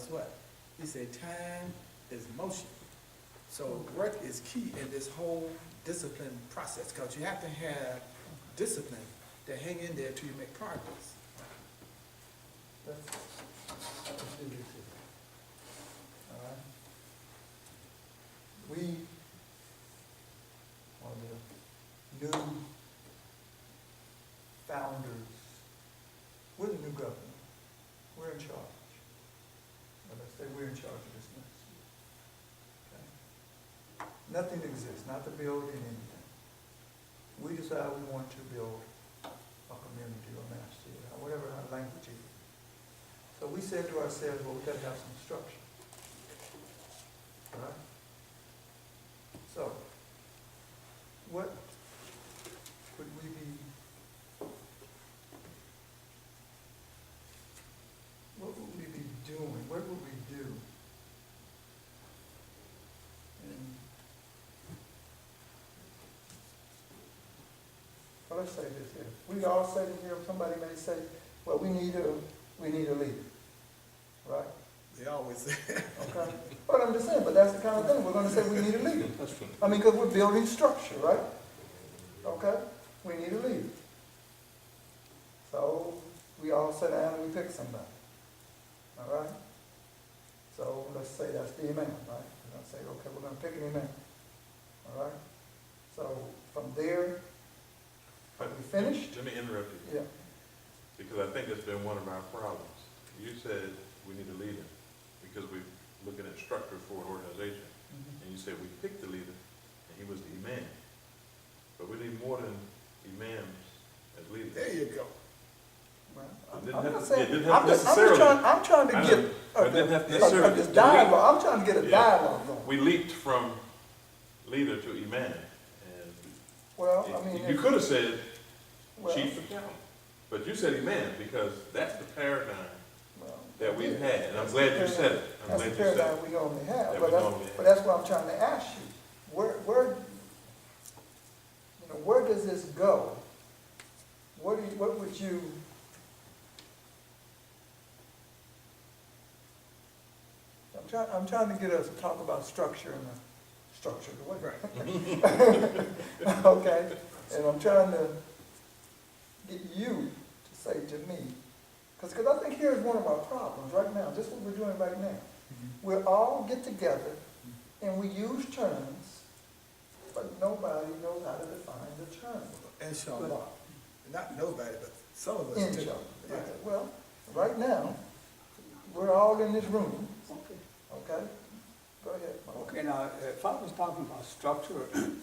us what? He said, time is motion. So work is key in this whole discipline process, because you have to have discipline to hang in there till you make progress. Let's do this here. All right? We are the new founders. We're the new government. We're in charge. But let's say we're in charge of this next year. Okay? Nothing exists, not the building, anything. We decide we want to build a community or mass city, or whatever our language is. So we said to ourselves, well, we gotta have some structure. All right? So, what would we be, doing? What would we do? And, well, let's say this here. We all say it here, somebody may say, well, we need a leader, right? They always say. Okay. Well, I'm just saying, but that's the kind of thing, we're gonna say we need a leader. That's true. I mean, because we're building structure, right? Okay, we need a leader. So, we all sit down and we pick somebody. All right? So, let's say that's the imam, right? We're gonna say, okay, we're gonna pick an imam. All right? So, from there, are we finished? Let me interrupt you, Yeah. because I think that's been one of our problems. You said we need a leader, because we're looking at structure for an organization. And you said we picked the leader, and he was the imam. But we need more than imams as leaders. There you go. Well, It didn't I'm have not to- saying, it didn't have I'm just necessarily- I'm trying to I get know, but it didn't have to a necessarily- this dialogue, I'm trying to get a Yeah. dialogue going. We leaped from leader to imam, Well, I and mean, you could have said well, chief accountant, but you said imam, because that's the paradigm well, that we've yeah. had, and I'm That's glad the you said it. I'm That's the glad you said paradigm it. we normally have, That but we that's, normally have. but that's what I'm trying to ask you. Where does this go? What would you? I'm trying to get us to talk about structure in a structured way. Right. Okay, and I'm trying to get you to say to me, because I think here's one of our problems right now, just what we're doing right now. We all get together and we use terms, but nobody knows how to define the term. Inshallah. Not nobody, but some of us do. Inshallah. Yeah. Okay, well, right now, we're all in this room, okay? Go ahead. Okay, now, if I was talking about structure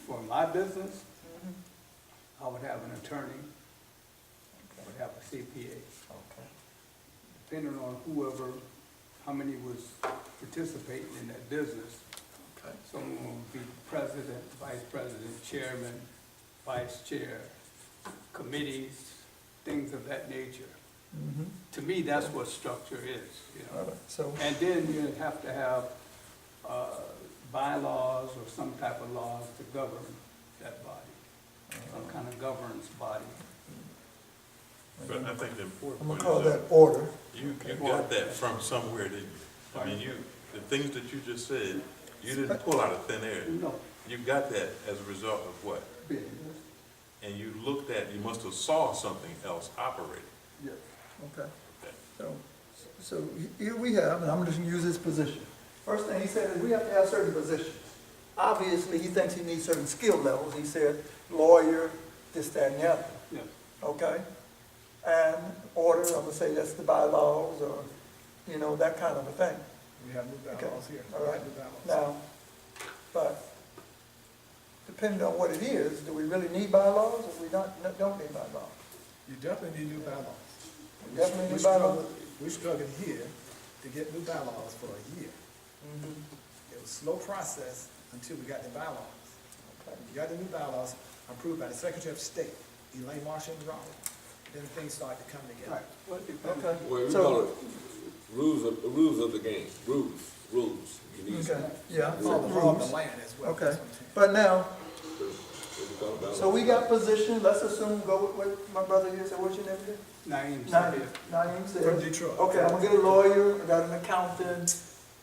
for my business, Mhm. I would have an attorney, I would have a CPA, Okay. depending on whoever, how many was participating in that business. Okay. Someone would be president, vice president, chairman, vice chair, committees, things of that nature. Mhm. To me, that's what structure is, you All know. right, so, And then you'd have to have bylaws or some type of laws to govern that body, some kind of governance body. But I think the important I'm point gonna call is that order. you got that from somewhere, didn't you? I mean, the things that you just said, you didn't pull out of thin air. No, You got that as a result of what? business, And you looked at, you must have saw something else operating. yes. Okay. Okay. So here we have, and I'm just gonna use this position. First thing he said is we have to have certain positions. Obviously, he thinks he needs certain skill levels. He said lawyer, this, that, and the other, Yes. okay? And order, I'm gonna say that's the bylaws or, that kind of a thing. We have new bylaws here. All right. New bylaws. Now, but depending on what it is, do we really need bylaws or we don't need bylaws? You definitely need new bylaws. We definitely We need bylaws? struggled- We struggled here to get new bylaws for a year. Mhm. It was a slow process until we got the bylaws. Okay. We got the new bylaws approved by the Secretary of State, Elaine Marshall Raleigh. Then things started to come together. Right. Well, it depends. Okay. Well, we So- call it rules of the game, rules. You need Okay, yeah, It's all the rules. land as well. Okay, That's what I'm saying. but now, what we call it. so we got position, let's assume, go with what my brother here said, what's your name again? Naeem said Naeem it. Naeem From says, Detroit. okay, I'm gonna get a lawyer, I got an accountant,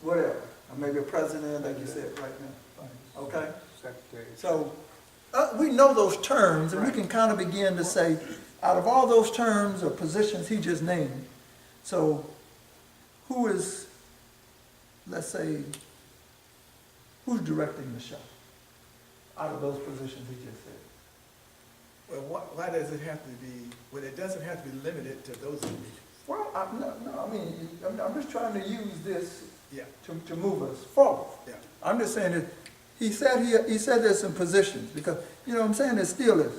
whatever, or maybe a president, like you said right now, okay? Secretary. So, we know those terms, and we can kind of begin to say, out of all those terms or positions he just named, so who is, let's say, who's directing the show? Out of those positions he just said. Well, why does it have to be, well, it doesn't have to be limited to those individuals. Well, I mean, I'm just trying to use this Yeah, to move us forward. yeah. I'm just saying that, he said there's some positions, because, you know what I'm saying, there still is.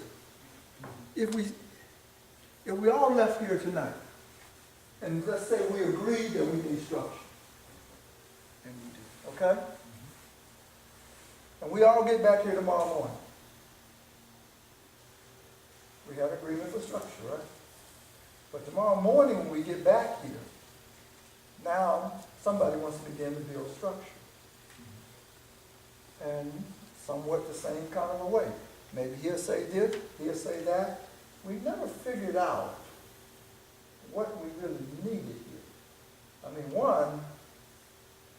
If we all left here tonight, and let's say we agreed that we need structure, And we do. okay? And we all get back here tomorrow morning. We have agreement for structure, right? But tomorrow morning, when we get back here, now somebody wants to begin to build structure. And somewhat the same kind of a way. Maybe he'll say this, he'll say that. We've never figured out what we really needed here. I mean, one,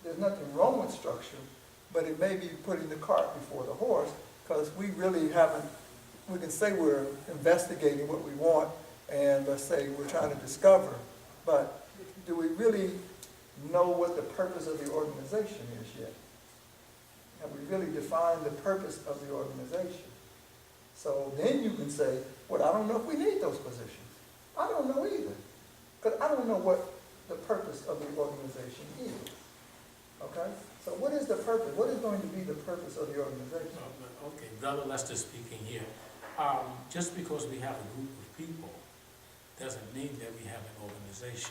there's nothing wrong with structure, but it may be putting the cart before the horse, because we really haven't, we can say we're investigating what we want, and let's say we're trying to discover, but do we really know what the purpose of the organization is yet? Have we really defined the purpose of the organization? So then you can say, well, I don't know if we need those positions. I don't know either, because I don't know what the purpose of the organization is. Okay? So what is the purpose? What is going to be the purpose of the organization? Okay, Brother Lester speaking here. Just because we have a group of people doesn't mean that we have an organization.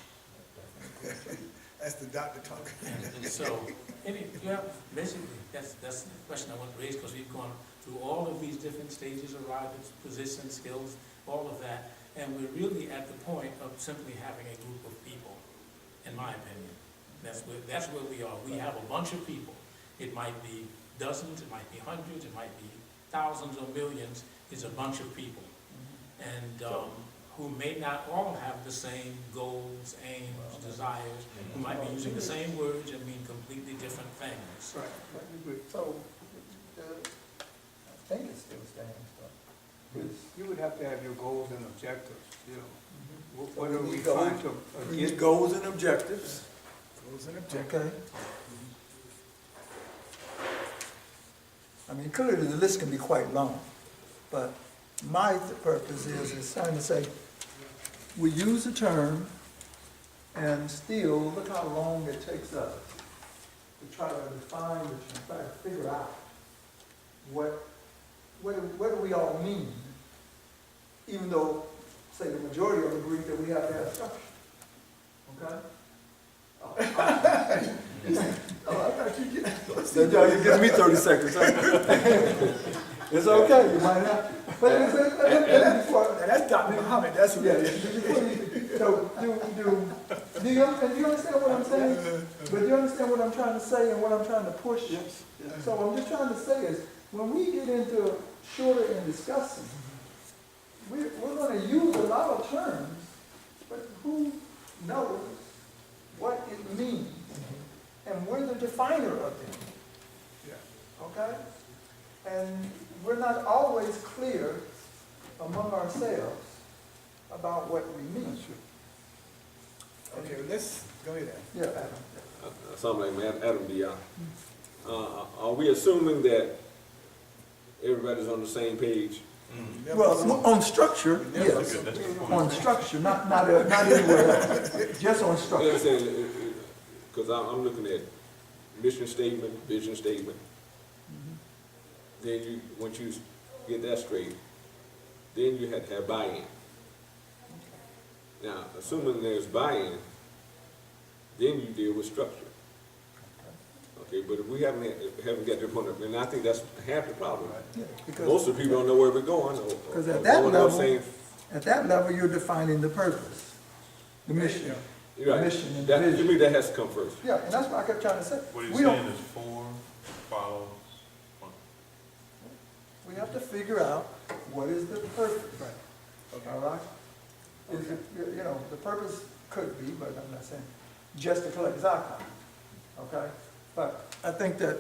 That's the doctor talking. And so, basically, that's the question I want to raise, because we've gone through all of these different stages of arrivals, positions, skills, all of that, and we're really at the point of simply having a group of people, in my opinion. That's where we are. We have a bunch of people. It might be dozens, it might be hundreds, it might be thousands or millions. It's a bunch of people, and who may not all have the same goals, aims, desires, who might be using the same words and mean completely different things. Right, I agree. So, I think it still stands, but it's, You would have to have your goals and objectives, you know. So What are we we need trying goals. to we get? need goals and objectives. Goals and objectives. Okay. I mean, clearly the list can be quite long, but my purpose is trying to say, we use the term, and still, look how long it takes us to try to define, to try to figure out what do we all mean, even though, say, the majority of us agree that we have to have structure. Okay? Oh, I thought you give me 30 seconds. It's okay, you might not. But And that's Dr. Muhammad, that's who that is. so do you understand what I'm saying? But do you understand what I'm trying to say and what I'm trying to push? Yes, yes. So what I'm just trying to say is, when we get into shorter and discussing, we're going to use a lot of terms, but who knows what it means? And we're the definer of them. Yeah. Okay? And we're not always clear among ourselves about what we mean. Okay, well, let's go ahead. Yeah, Adam. Something like Adam D.R. Are we assuming that everybody's on the same page? Well, on structure, yes. On structure, not anywhere else. Just on You structure. understand? Because I'm looking at mission statement, vision statement. Then you, once you get that straight, then you have to have buy-in. Now, assuming there's buy-in, then you deal with structure. Okay, but if we haven't got to the point of, and I think that's half the problem. Yeah, because Most of the people don't know where we're going. or Because at that going on level- saying, at that level, you're defining the purpose, the mission. you're right. Mission and That, to vision. me, that has to come first. Yeah, and that's what I kept trying to say. What he's We don't- saying is form follows function. We have to figure out what is the purpose. Okay. All right? is, you know, the purpose could be, but I'm not saying, just to collect Zion, okay? But I think that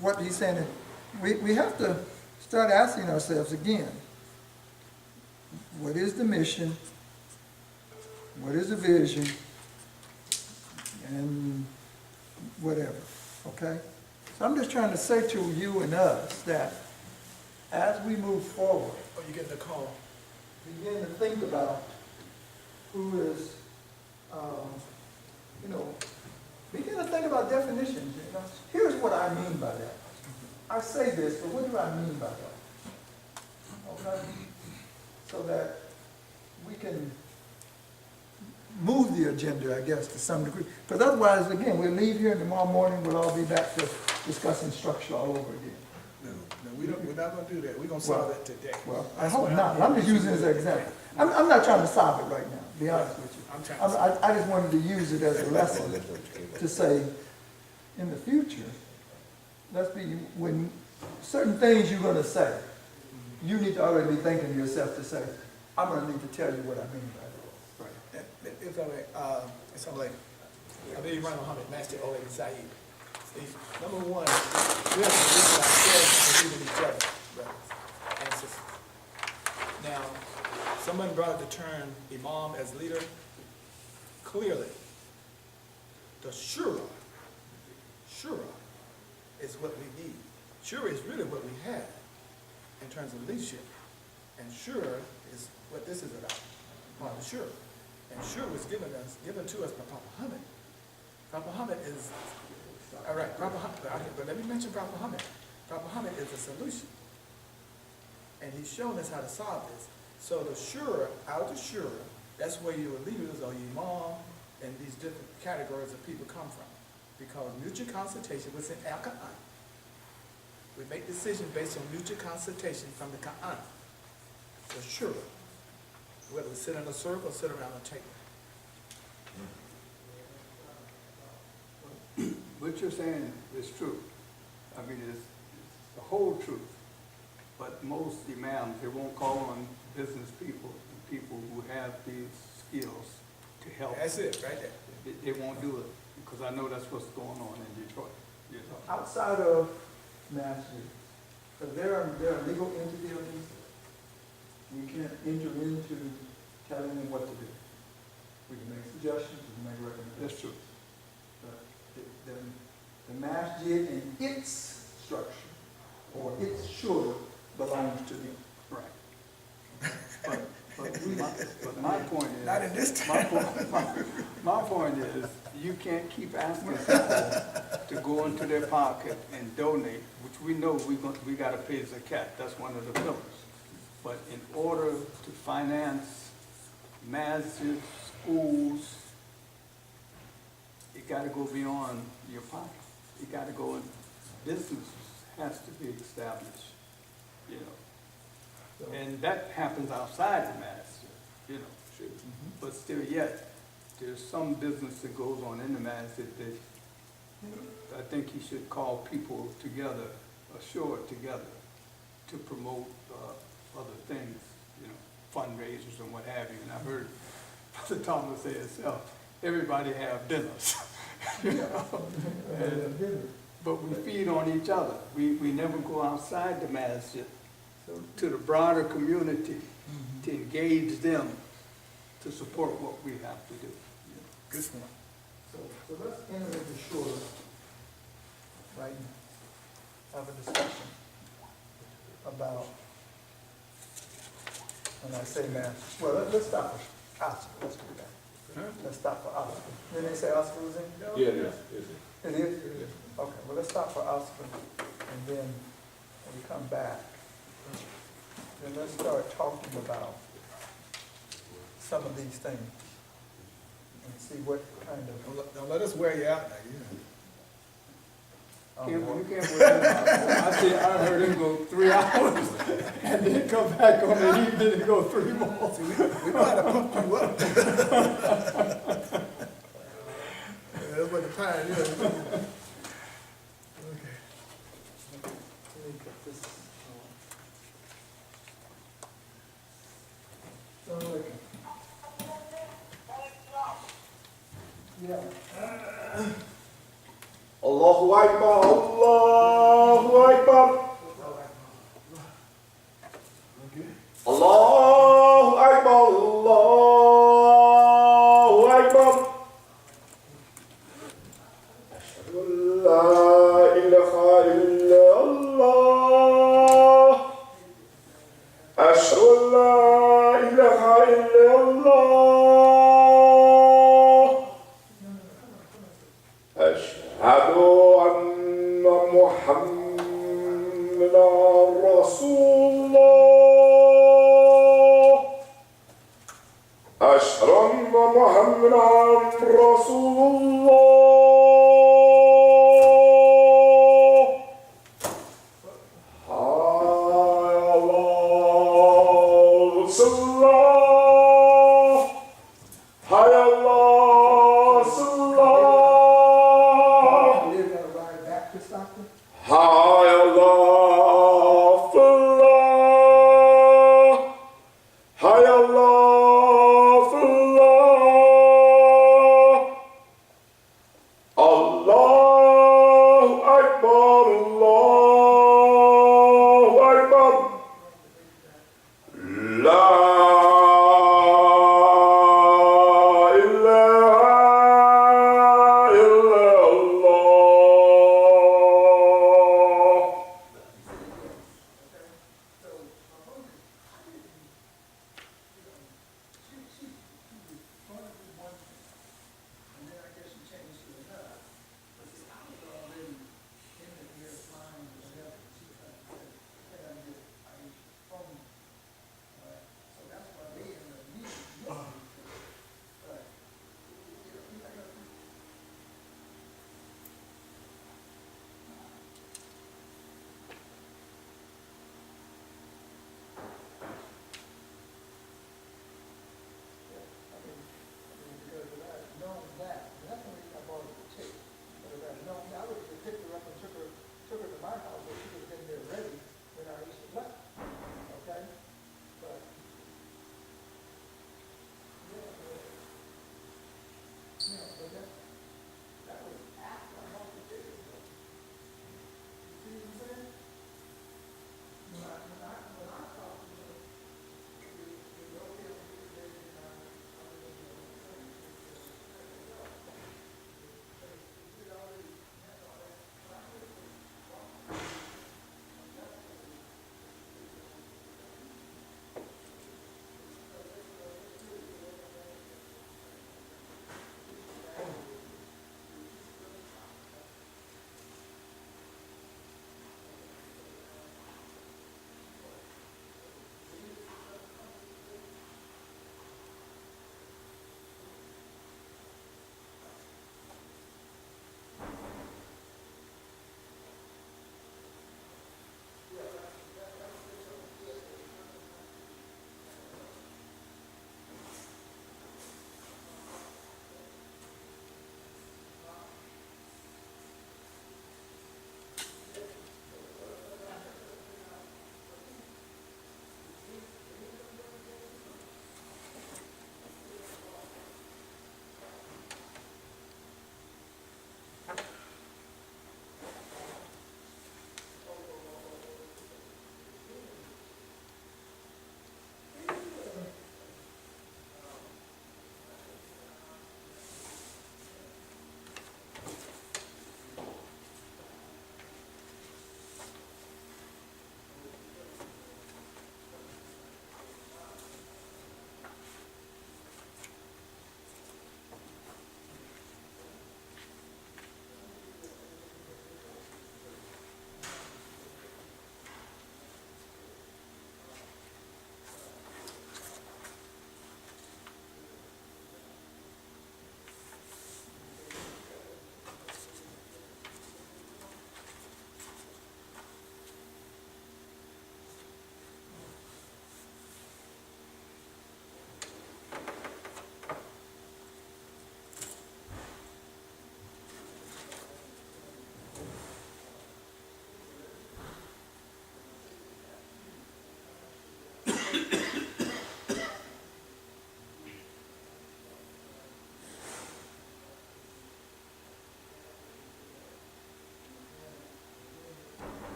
what he's saying is, we have to start asking ourselves again, what is the mission? What is the vision? And whatever, okay? So I'm just trying to say to you and us that as we move forward, Oh, you getting the call? begin to think about who is, you know, begin to think about definitions, you know. Here's what I mean by that. I say this, but what do I mean by that? Okay? So that we can move the agenda, I guess, to some degree. Because otherwise, again, we'll leave here and tomorrow morning, we'll all be back to discussing structure all over again. No, we're not gonna do that. We're gonna solve it today. Well, I That's hope what not. I'm just using it as an example. I'm not trying to solve it right now, to be honest with you. I'm trying to. I just wanted to use it as a lesson to say, in the future, let's be, when certain things you're gonna say, you need to already be thinking to yourself to say, I'm gonna need to tell you what I mean by that. If it's all like, I mean, Imam Muhammad, Master Oleg Saeed. See, number one, we have to believe in ourselves and believe in each other, brothers and sisters. Now, someone brought up the term Imam as leader. Clearly, the Shuraa is what we need. Shura is really what we have in terms of leadership. And Shura is what this is about, part of Shura. And Shura was given to us by Prophet Muhammad. Prophet Muhammad is, all right, Prophet Muhammad, but let me mention Prophet Muhammad. Prophet Muhammad is the solution. And he's shown us how to solve this. So the Shura, out of Shura, that's where your leaders or your imam and these different categories of people come from. Because mutual consultation was in Al-Quran. We make decisions based on mutual consultation from the Quran. The Shura. Whether we sit in a circle or sit around a table. What you're saying is true. I mean, it's the whole truth. But most imams, they won't call on business people, and people who have these skills to help. That's it, right there. They won't do it, because I know that's what's going on in Detroit. You know. Outside of Mastery, so there are legal entities, we can't enter into telling them what to do. We can make suggestions, we can make recommendations. That's true. But the masjid and its structure, or its shura, belongs to them. Right. But my point is. Not in this time. My point is, you can't keep asking people to go into their pocket and donate, which we know we gotta pay zakat, that's one of the pillars. But in order to finance masjids, schools, it gotta go beyond your pocket. It gotta go in, businesses has to be established, you know. And that happens outside the masjid, you know. But still yet, there's some business that goes on in the masjid that I think he should call people together, assured together, to promote other things, you know, fundraisers and what have you. And I heard Brother Thomas say himself, everybody have dinners. You know? But we feed on each other. We never go outside the masjid to the broader community to engage them to support what we have to do. Good point. So let's enter into shura right now. Have a discussion about, when I say mass, well, let's stop for Oscar, let's do that. Let's stop for Oscar. Didn't they say Oscar was in? Yeah, it is. It is? Okay, well, let's stop for Oscar, and then when we come back, then let's start talking about some of these things and see what kind of. Don't let us wear you out now, You can't wear them out. I heard him go 3 hours and then come back on the evening and go 3 more. See, we might have pumped you up. That's what the pioneers do. Okay. Let me put this on. So, Allahu Akbar, Allahu Akbar. Allahu Akbar, Allahu Akbar. Ashhadu an la ilaha illa Allah. Ashhadu an la ilaha illa Allah. Ashhadu anna Muhammadan Rasulullah. Ashhadu anna Muhammadan Rasulullah. Hayya ala salah. Hayya ala salah. Hayya ala falah. Hayya ala falah. Allahu Akbar, Allahu Akbar. La ilaha illallah.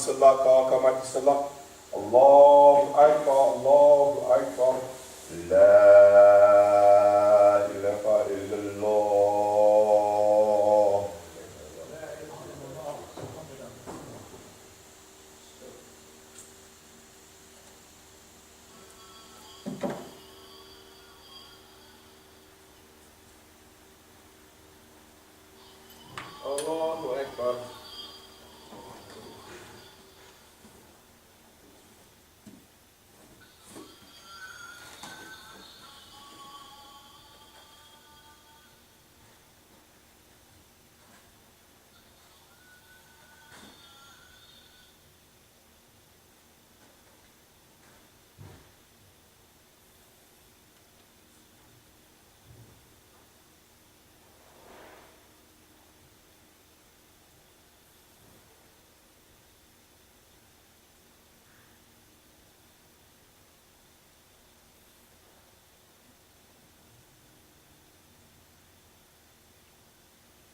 salah, kau mati salah. Allahu Akbar, Allahu Akbar. La ilaha illallah. Allahu Akbar.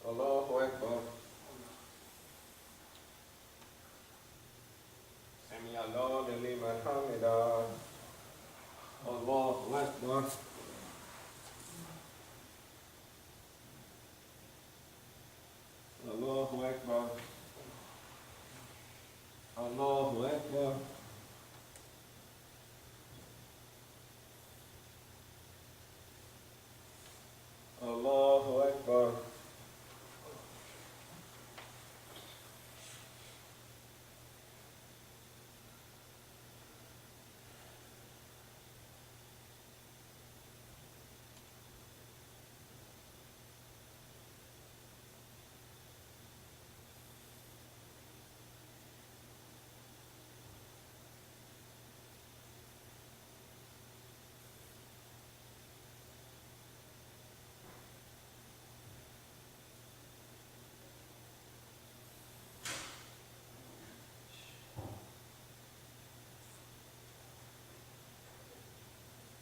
Allahu Akbar. Sami Allahu liman hamidah. Allahu Akbar. Allahu Akbar. Allahu Akbar. Allahu Akbar.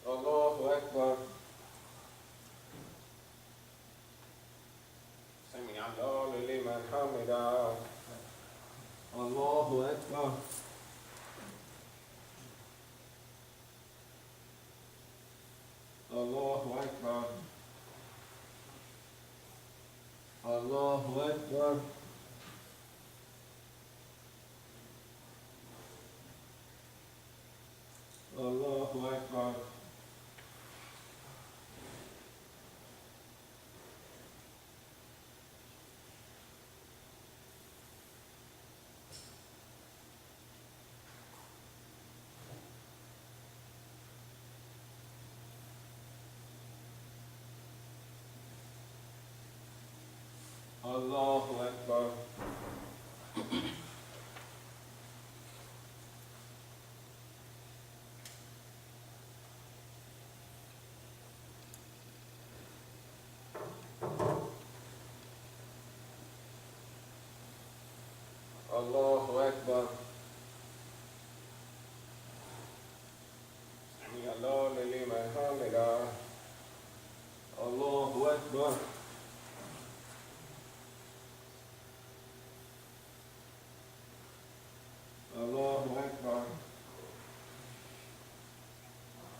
Allahu Akbar. Sami Allahu liman hamidah. Allahu Akbar. Allahu Akbar. Allahu Akbar. Allahu Akbar. Allahu Akbar. Allahu Akbar. Sami Allahu liman hamidah. Allahu Akbar. Allahu Akbar.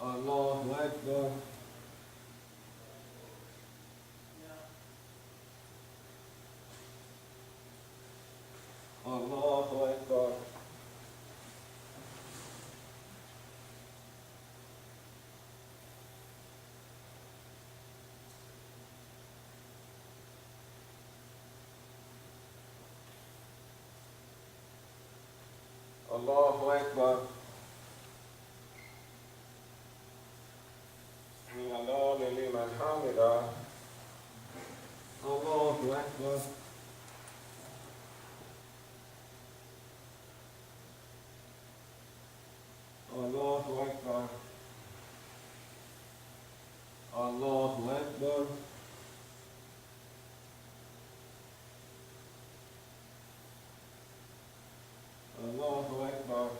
Allahu Akbar. Allahu Akbar. Allahu Akbar. Sami Allahu liman hamidah. Allahu Akbar. Allahu Akbar. Allahu Akbar. Allahu Akbar.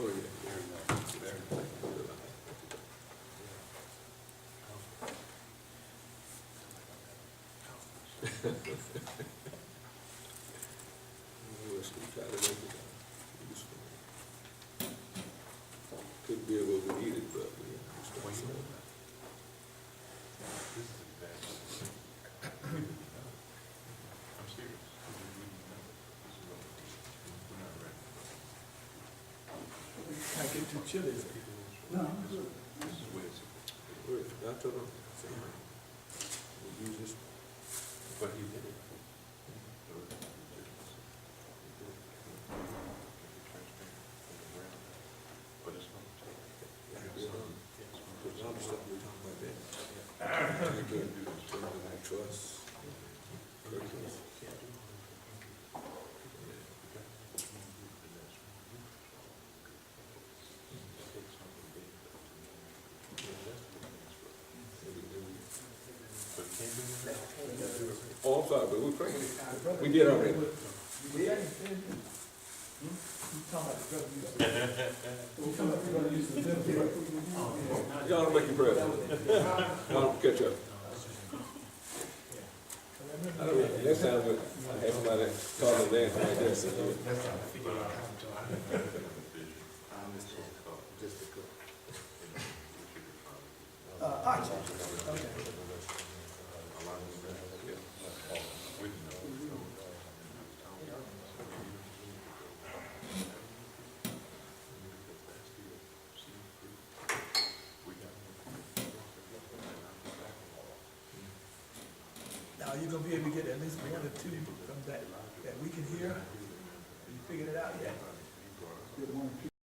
Oh, yeah. We'll still try to make it useful. Could be what we needed, but we understand. This is exactly. I'm serious. This is what we're not ready. Can't get too chilly. No, This is where it's, I told him, we'll use this. but he did it. But it's not. Because all the stuff we're talking about there. Trust. Purpose. Oh, I'm sorry, but we're praying. We did already. You did? You talking about the drug use? You talking about the drug use? Y'all don't make you pray. Y'all catch up. I don't know, next time I have somebody call them there like this. Archie, okay. Now, you gonna be able to get at least one or two from that we can hear? You figured it out yet? get one or two